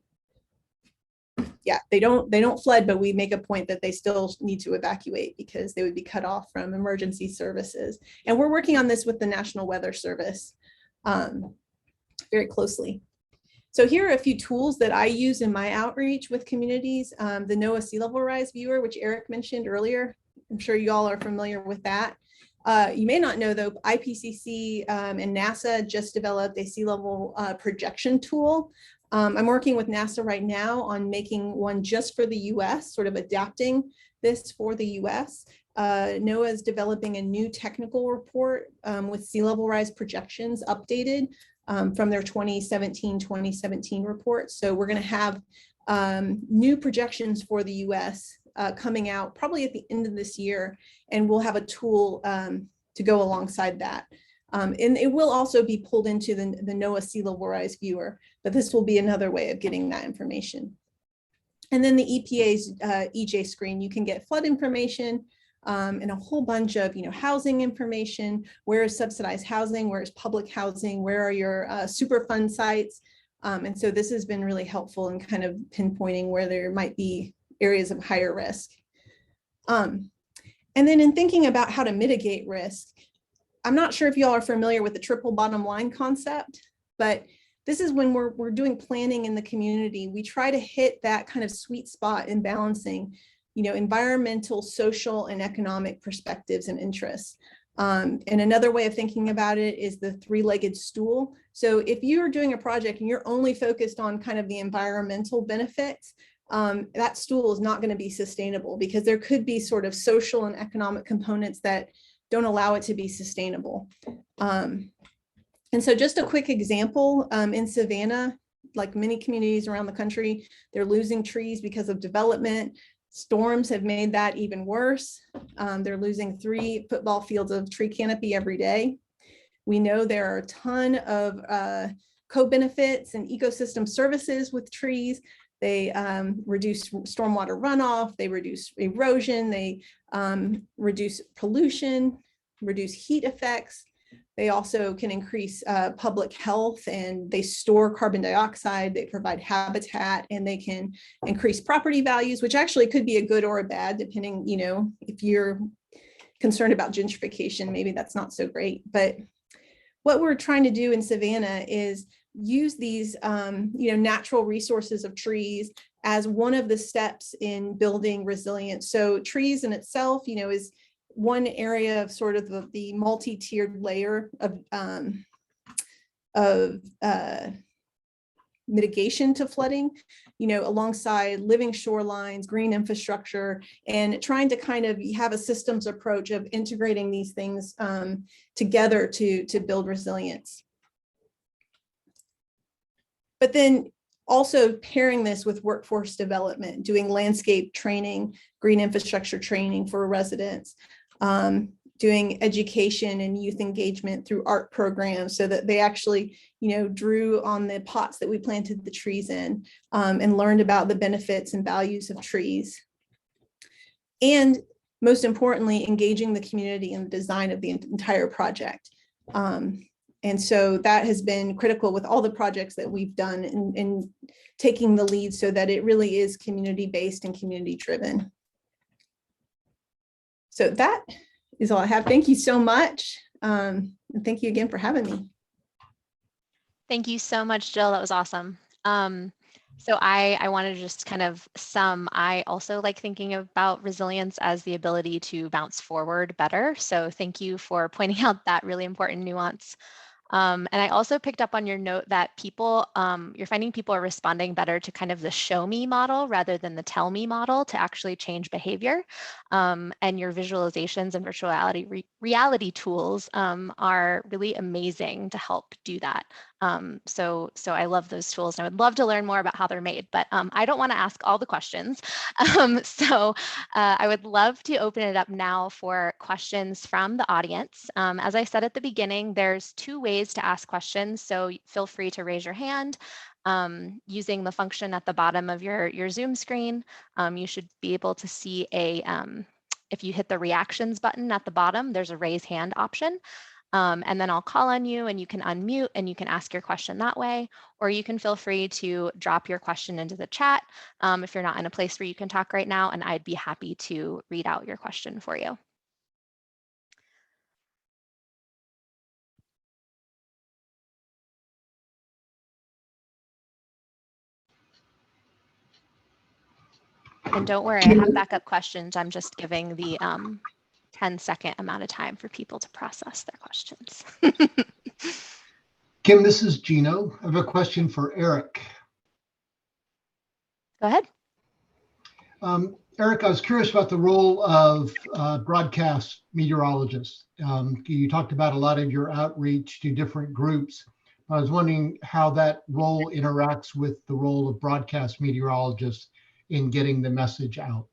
yeah, they don't flood, but we make a point that they still need to evacuate because they would be cut off from emergency services. And we're working on this with the National Weather Service very closely. So here are a few tools that I use in my outreach with communities. The NOAA Sea Level Rise Viewer, which Eric mentioned earlier. I'm sure you all are familiar with that. You may not know though, IPCC and NASA just developed a sea level projection tool. I'm working with NASA right now on making one just for the US, sort of adapting this for the US. NOAA is developing a new technical report with sea level rise projections updated from their 2017 report. So we're going to have new projections for the US coming out probably at the end of this year, and we'll have a tool to go alongside that. And it will also be pulled into the NOAA Sea Level Rise Viewer, but this will be another way of getting that information. And then the EPA's EJ screen, you can get flood information and a whole bunch of housing information. Where is subsidized housing? Where is public housing? Where are your Superfund sites? And so this has been really helpful in kind of pinpointing where there might be areas of higher risk. And then in thinking about how to mitigate risk, I'm not sure if you all are familiar with the triple bottom line concept, but this is when we're doing planning in the community. We try to hit that kind of sweet spot in balancing environmental, social, and economic perspectives and interests. And another way of thinking about it is the three-legged stool. So if you're doing a project and you're only focused on kind of the environmental benefits, that stool is not going to be sustainable, because there could be sort of social and economic components that don't allow it to be sustainable. And so just a quick example, in Savannah, like many communities around the country, they're losing trees because of development. Storms have made that even worse. They're losing 3 football fields of tree canopy every day. We know there are a ton of co-benefits and ecosystem services with trees. They reduce stormwater runoff, they reduce erosion, they reduce pollution, reduce heat effects. They also can increase public health, and they store carbon dioxide, they provide habitat, and they can increase property values, which actually could be a good or a bad, depending, if you're concerned about gentrification, maybe that's not so great. But what we're trying to do in Savannah is use these, natural resources of trees as one of the steps in building resilience. So trees in itself, is one area of sort of the multi-tiered layer of mitigation to flooding, alongside living shorelines, green infrastructure, and trying to kind of have a systems approach of integrating these things together to build resilience. But then also pairing this with workforce development, doing landscape training, green infrastructure training for residents, doing education and youth engagement through art programs, so that they actually, drew on the pots that we planted the trees in, and learned about the benefits and values of trees. And most importantly, engaging the community in the design of the entire project. And so that has been critical with all the projects that we've done in taking the lead, so that it really is community-based and community-driven. So that is all I have. Thank you so much. And thank you again for having me. Thank you so much, Jill. That was awesome. So I wanted to just kind of I also like thinking about resilience as the ability to bounce forward better. So thank you for pointing out that really important nuance. And I also picked up on your note that you're finding people are responding better to kind of the show me model rather than the tell me model to actually change behavior. And your visualizations and virtual reality tools are really amazing to help do that. So I love those tools, and I would love to learn more about how they're made, but I don't want to ask all the questions. So I would love to open it up now for questions from the audience. As I said at the beginning, there's 2 ways to ask questions, so feel free to raise your hand using the function at the bottom of your Zoom screen. You should be able to see if you hit the reactions button at the bottom, there's a raise hand option. And then I'll call on you and you can unmute and you can ask your question that way, or you can feel free to drop your question into the chat if you're not in a place where you can talk right now, and I'd be happy to read out your question for you. And don't worry, I have backup questions. I'm just giving the 10-second amount of time for people to process their questions. Kim, this is Gino. I have a question for Eric. Go ahead. Eric, I was curious about the role of broadcast meteorologists. You talked about a lot of your outreach to different groups. I was wondering how that role interacts with the role of broadcast meteorologists in getting the message out.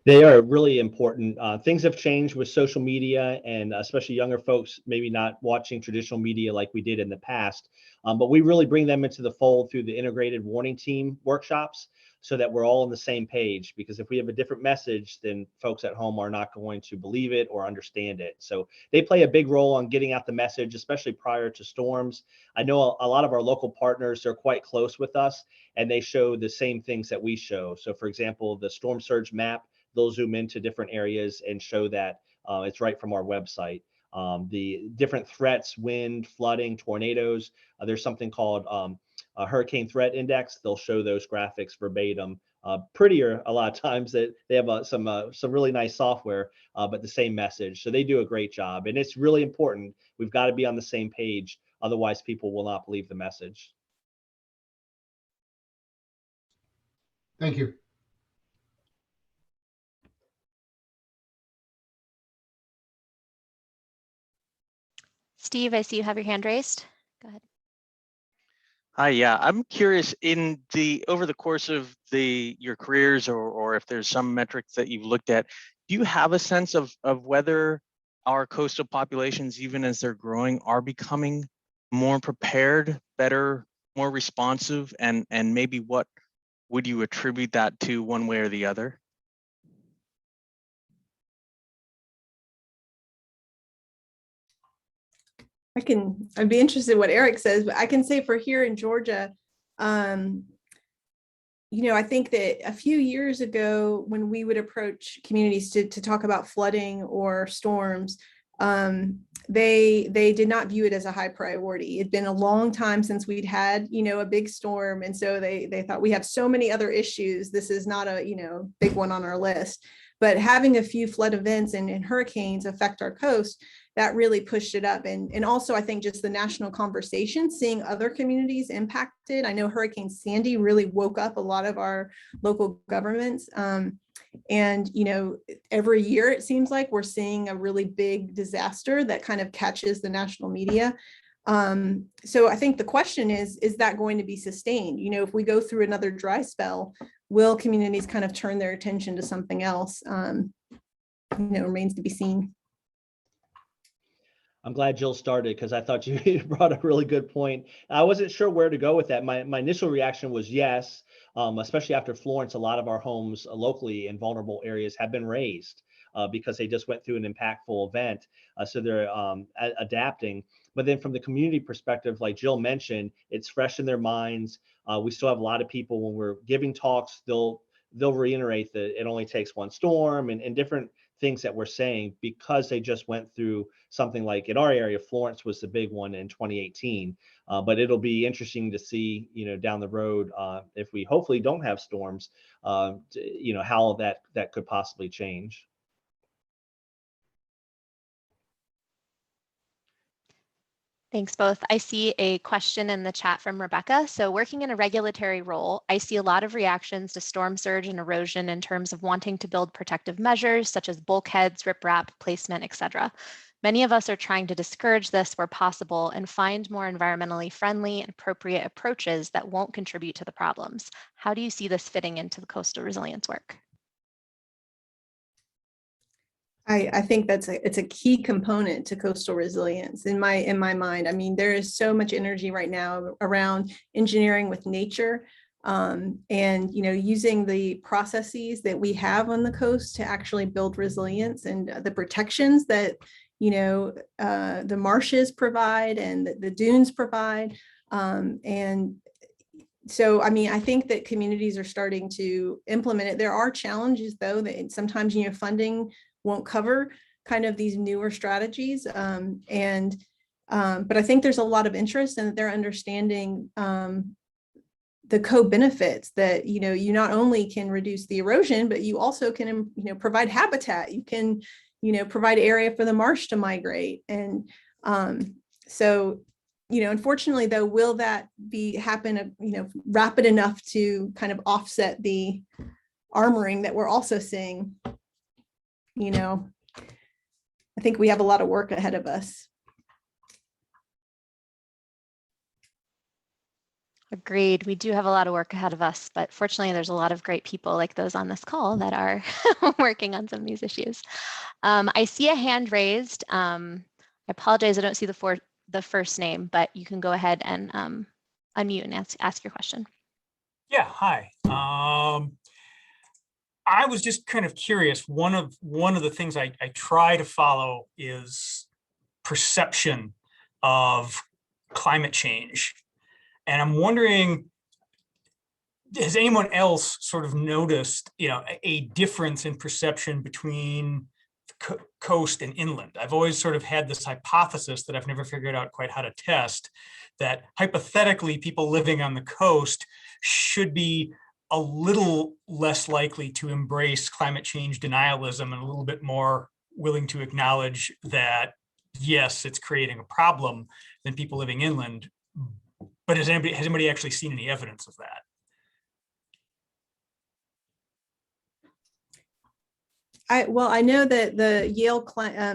They are really important. Things have changed with social media, and especially younger folks maybe not watching traditional media like we did in the past. But we really bring them into the fold through the integrated warning team workshops, so that we're all on the same page, because if we have a different message, then folks at home are not going to believe it or understand it. So they play a big role on getting out the message, especially prior to storms. I know a lot of our local partners, they're quite close with us, and they show the same things that we show. So for example, the storm surge map, they'll zoom into different areas and show that it's right from our website. The different threats, wind, flooding, tornadoes, there's something called hurricane threat index, they'll show those graphics verbatim. Prettier a lot of times. That they have some really nice software, but the same message. So they do a great job, and it's really important. We've got to be on the same page, otherwise people will not believe the message. Thank you. Steve, I see you have your hand raised. Go ahead. Hi, yeah, I'm curious over the course of your careers, or if there's some metrics that you've looked at, do you have a sense of whether our coastal populations, even as they're growing, are becoming more prepared, better, more responsive, and maybe what would you attribute that to, one way or the other? I'd be interested in what Erik says, but I can say for here in Georgia, I think that a few years ago, when we would approach communities to talk about flooding or storms, they did not view it as a high priority. It'd been a long time since we'd had, a big storm. And so they thought, we have so many other issues. This is not a, big one on our list. But having a few flood events and hurricanes affect our coast, that really pushed it up. And also, I think just the national conversation, seeing other communities impacted. I know Hurricane Sandy really woke up a lot of our local governments. And, every year it seems like we're seeing a really big disaster that kind of catches the national media. So I think the question is that going to be sustained? If we go through another dry spell, will communities kind of turn their attention to something else? Remains to be seen. I'm glad Jill started, because I thought you brought a really good point. I wasn't sure where to go with that. My initial reaction was yes, especially after Florence. A lot of our homes locally in vulnerable areas have been raised because they just went through an impactful event. So they're adapting. But then from the community perspective, like Jill mentioned, it's fresh in their minds. We still have a lot of people, when we're giving talks, they'll reiterate that it only takes one storm and different things that we're saying, because they just went through something like, in our area, Florence was the big one in 2018. But it'll be interesting to see, down the road, if we hopefully don't have storms, how that could possibly change. Thanks both. I see a question in the chat from Rebecca. So working in a regulatory role, I see a lot of reactions to storm surge and erosion in terms of wanting to build protective measures such as bulkheads, riprap, placement, etc. Many of us are trying to discourage this where possible and find more environmentally friendly and appropriate approaches that won't contribute to the problems. How do you see this fitting into the coastal resilience work? I think it's a key component to coastal resilience in my mind. I mean, there is so much energy right now around engineering with nature, and using the processes that we have on the coast to actually build resilience, and the protections that the marshes provide and the dunes provide. And so, I mean, I think that communities are starting to implement it. There are challenges, though, that sometimes funding won't cover kind of these newer strategies. But I think there's a lot of interest, and they're understanding the co-benefits that, you not only can reduce the erosion, but you also can, provide habitat. You can, provide area for the marsh to migrate. And so, unfortunately, though, will that happen, rapid enough to kind of offset the armoring that we're also seeing? I think we have a lot of work ahead of us. Agreed. We do have a lot of work ahead of us, but fortunately, there's a lot of great people like those on this call that are working on some of these issues. I see a hand raised. I apologize, I don't see the first name, but you can go ahead and unmute and ask your question. Yeah, hi. I was just kind of curious. One of the things I try to follow is perception of climate change. And I'm wondering, has anyone else sort of noticed, a difference in perception between coast and inland. I've always sort of had this hypothesis that I've never figured out quite how to test, that hypothetically people living on the coast should be a little less likely to embrace climate change denialism and a little bit more willing to acknowledge that, yes, it's creating a problem than people living inland. But has anybody actually seen any evidence of that? I know that the Yale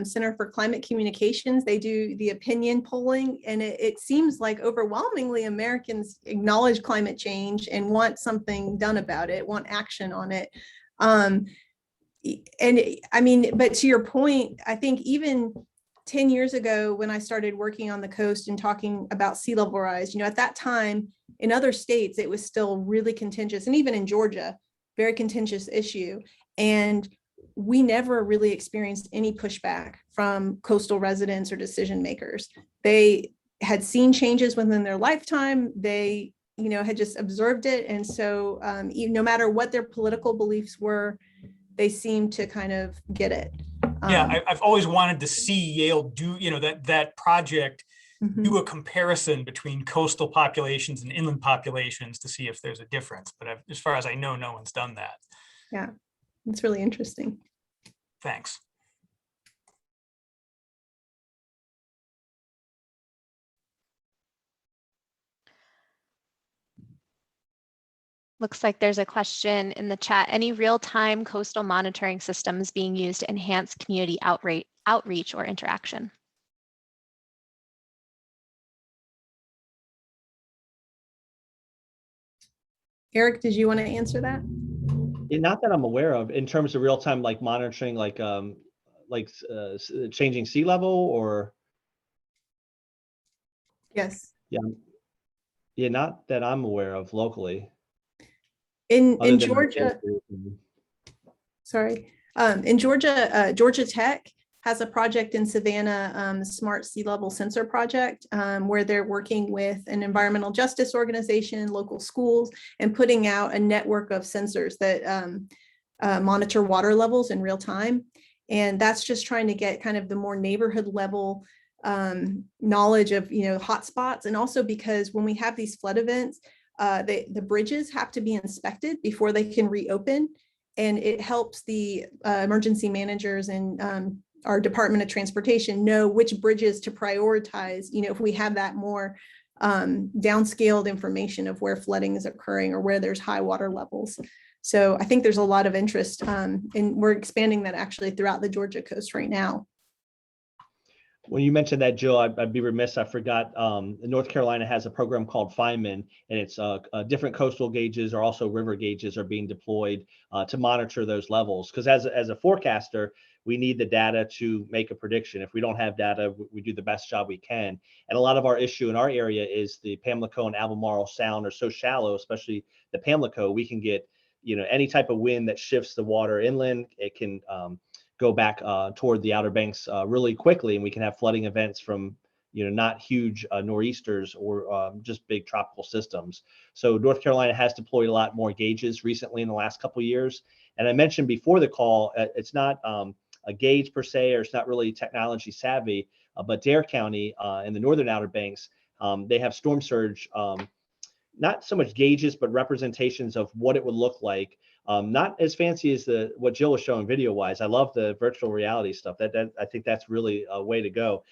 Center for Climate Communications, they do the opinion polling, and it seems like overwhelmingly Americans acknowledge climate change and want something done about it, want action on it. And I mean, but to your point, I think even 10 years ago, when I started working on the coast and talking about sea level rise, you know, at that time in other states, it was still really contentious. And even in Georgia, very contentious issue. And we never really experienced any pushback from coastal residents or decision makers. They had seen changes within their lifetime. They, you know, had just observed it. And so no matter what their political beliefs were, they seemed to kind of get it. Yeah, I've always wanted to see Yale do, you know, that project do a comparison between coastal populations and inland populations to see if there's a difference. But as far as I know, no one's done that. Yeah, it's really interesting. Thanks. Looks like there's a question in the chat. Any real-time coastal monitoring systems being used to enhance community outreach or interaction? Eric, did you want to answer that? Yeah, not that I'm aware of in terms of real-time, like monitoring, like changing sea level, or. Yes. Yeah, not that I'm aware of locally. In Georgia, sorry, in Georgia, Georgia Tech has a project in Savannah, Smart Sea Level Sensor Project, where they're working with an environmental justice organization, local schools, and putting out a network of sensors that monitor water levels in real time. And that's just trying to get kind of the more neighborhood level knowledge of, you know, hotspots. And also because when we have these flood events, the bridges have to be inspected before they can reopen. And it helps the emergency managers and our Department of Transportation know which bridges to prioritize, you know, if we have that more downscaled information of where flooding is occurring or where there's high water levels. So I think there's a lot of interest and we're expanding that actually throughout the Georgia coast right now. When you mentioned that, Jill, I'd be remiss. I forgot. North Carolina has a program called Feynman, and it's different coastal gauges or also river gauges are being deployed to monitor those levels. Because as a forecaster, we need the data to make a prediction. If we don't have data, we do the best job we can. And a lot of our issue in our area is the Pamlico and Albemarle Sound are so shallow, especially the Pamlico. We can get, you know, any type of wind that shifts the water inland. It can go back toward the Outer Banks really quickly, and we can have flooding events from, you know, not huge nor'easters or just big tropical systems. So North Carolina has deployed a lot more gauges recently in the last couple of years. And I mentioned before the call, it's not a gauge per se, or it's not really technology savvy, but Dare County in the northern Outer Banks, they have storm surge, not so much gauges, but representations of what it would look like. Not as fancy as what Jill was showing video wise. I love the virtual reality stuff. That I think that's really a way to go.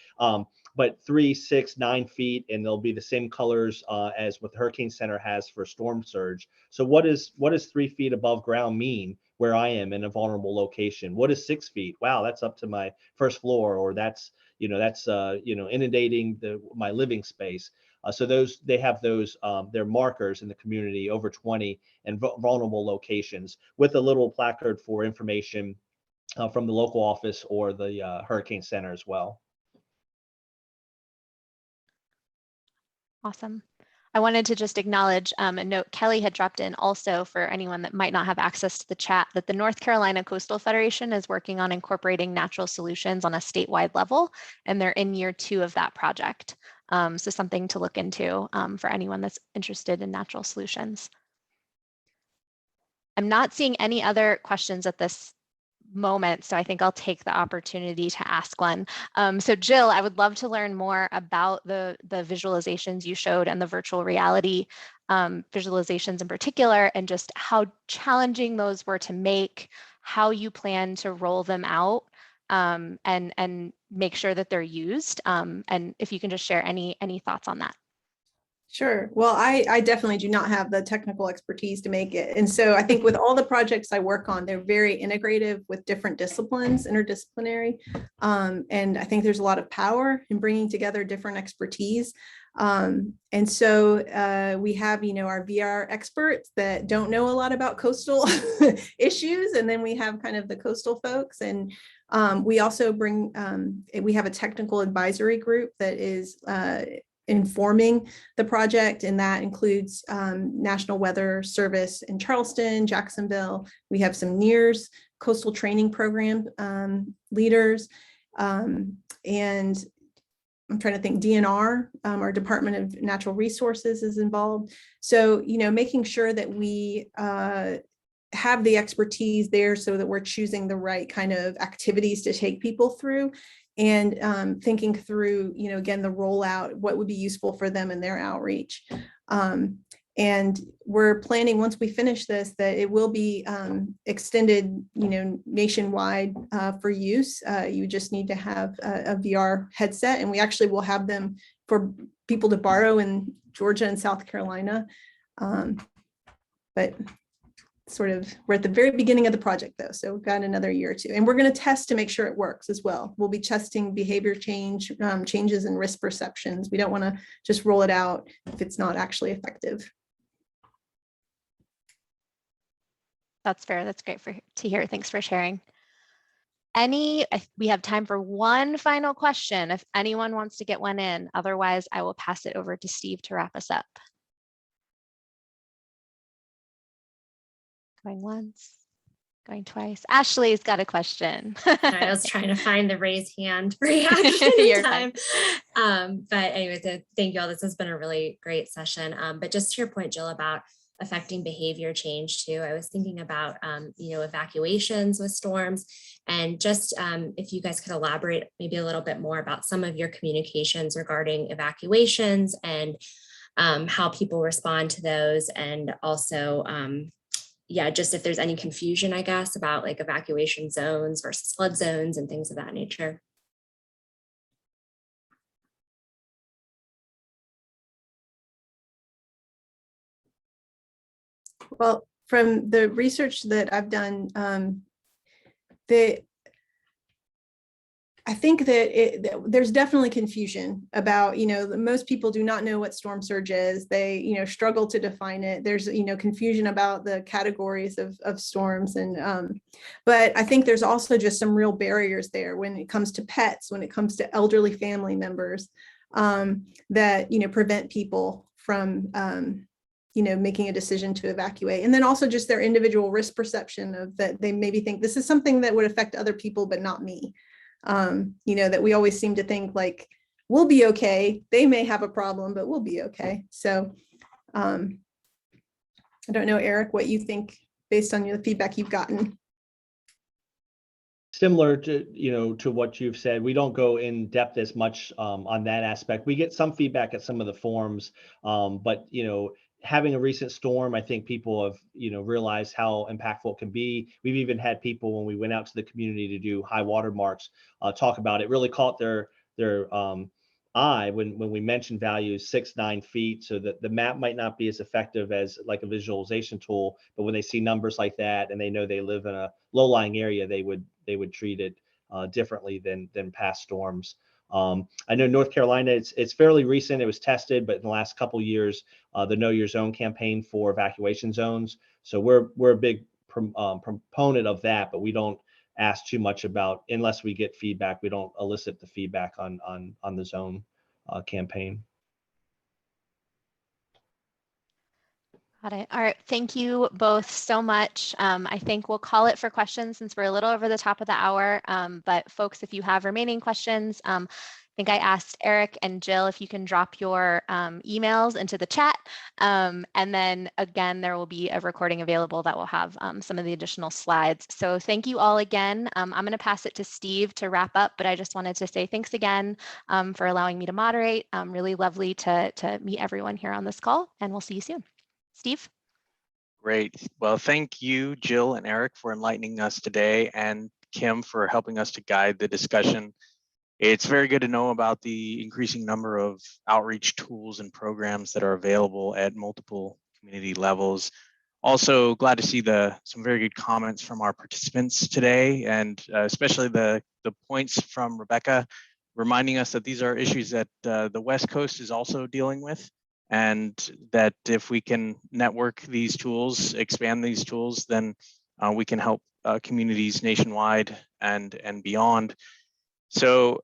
But 3, 6, 9 feet, and they'll be the same colors as what the Hurricane Center has for storm surge. So what does 3 feet above ground mean where I am in a vulnerable location? What is 6 feet? Wow, that's up to my first floor, or that's inundating my living space. So they have those their markers in the community, over 20 and vulnerable locations, with a little placard for information from the local office or the Hurricane Center as well. Awesome. I wanted to just acknowledge a note Kelly had dropped in also for anyone that might not have access to the chat, that the North Carolina Coastal Federation is working on incorporating natural solutions on a statewide level, and they're in year 2 of that project. So something to look into for anyone that's interested in natural solutions. I'm not seeing any other questions at this moment, so I think I'll take the opportunity to ask one. So Jill, I would love to learn more about the visualizations you showed and the virtual reality visualizations in particular, and just how challenging those were to make, how you plan to roll them out, and make sure that they're used. And if you can just share any thoughts on that. Sure. Well, I definitely do not have the technical expertise to make it. And so I think with all the projects I work on, they're very integrative with different disciplines, interdisciplinary. And I think there's a lot of power in bringing together different expertise. And so we have, our VR experts that don't know a lot about coastal issues. And then we have kind of the coastal folks. And we also bring, we have a technical advisory group that is informing the project, and that includes National Weather Service in Charleston, Jacksonville. We have some NEARS coastal training program leaders, and I'm trying to think, DNR, our Department of Natural Resources is involved. So, making sure that we have the expertise there so that we're choosing the right kind of activities to take people through, and thinking through, again, the rollout, what would be useful for them in their outreach. And we're planning, once we finish this, that it will be extended, nationwide for use. You just need to have a VR headset, and we actually will have them for people to borrow in Georgia and South Carolina. But we're at the very beginning of the project though, so we've got another year or two, and we're going to test to make sure it works as well. We'll be testing behavior changes in risk perceptions. We don't want to just roll it out if it's not actually effective. That's fair. That's great to hear. Thanks for sharing. We have time for one final question if anyone wants to get one in. Otherwise, I will pass it over to Steve to wrap us up. Going once, going twice. Ashley's got a question. I was trying to find the raise hand reaction time. But anyway, thank you all. This has been a really great session. But just to your point, Jill, about affecting behavior change too, I was thinking about, evacuations with storms, and just if you guys could elaborate maybe a little bit more about some of your communications regarding evacuations and how people respond to those, and also, just if there's any confusion, I guess, about like evacuation zones versus flood zones and things of that nature. Well, from the research that I've done, I think that there's definitely confusion about, most people do not know what storm surge is. They, struggle to define it. There's, confusion about the categories of storms. And, but I think there's also just some real barriers there when it comes to pets, when it comes to elderly family members, that, prevent people from, making a decision to evacuate. And then also just their individual risk perception of that they maybe think this is something that would affect other people, but not me. That we always seem to think like, we'll be okay. They may have a problem, but we'll be okay. So I don't know, Eric, what you think based on the feedback you've gotten. Similar to, to what you've said, we don't go in depth as much on that aspect. We get some feedback at some of the forums, but, having a recent storm, I think people have, realized how impactful it can be. We've even had people, when we went out to the community to do high water marks, talk about it. Really caught their eye when we mentioned values 6-9 feet, so that the map might not be as effective as like a visualization tool, but when they see numbers like that and they know they live in a low-lying area, they would treat it differently than past storms. I know North Carolina, it's fairly recent. It was tested, but in the last couple of years, the Know Your Zone campaign for evacuation zones. So we're a big proponent of that, but we don't ask too much about, unless we get feedback. We don't elicit the feedback on the zone campaign. Got it. All right. Thank you both so much. I think we'll call it for questions since we're a little over the top of the hour. But folks, if you have remaining questions, think I asked Eric and Jill if you can drop your emails into the chat. And then again, there will be a recording available that will have some of the additional slides. So thank you all again. I'm going to pass it to Steve to wrap up, but I just wanted to say thanks again for allowing me to moderate. Really lovely to meet everyone here on this call, and we'll see you soon. Steve? Great. Well, thank you, Jill and Eric, for enlightening us today, and Kim for helping us to guide the discussion. It's very good to know about the increasing number of outreach tools and programs that are available at multiple community levels. Also glad to see some very good comments from our participants today, and especially the points from Rebecca reminding us that these are issues that the West Coast is also dealing with, and that if we can network these tools, expand these tools, then we can help communities nationwide and beyond. So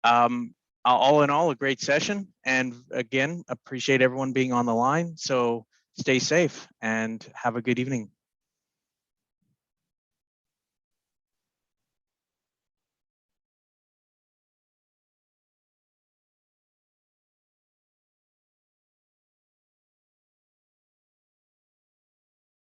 all in all, a great session. And again, appreciate everyone being on the line. So stay safe and have a good evening.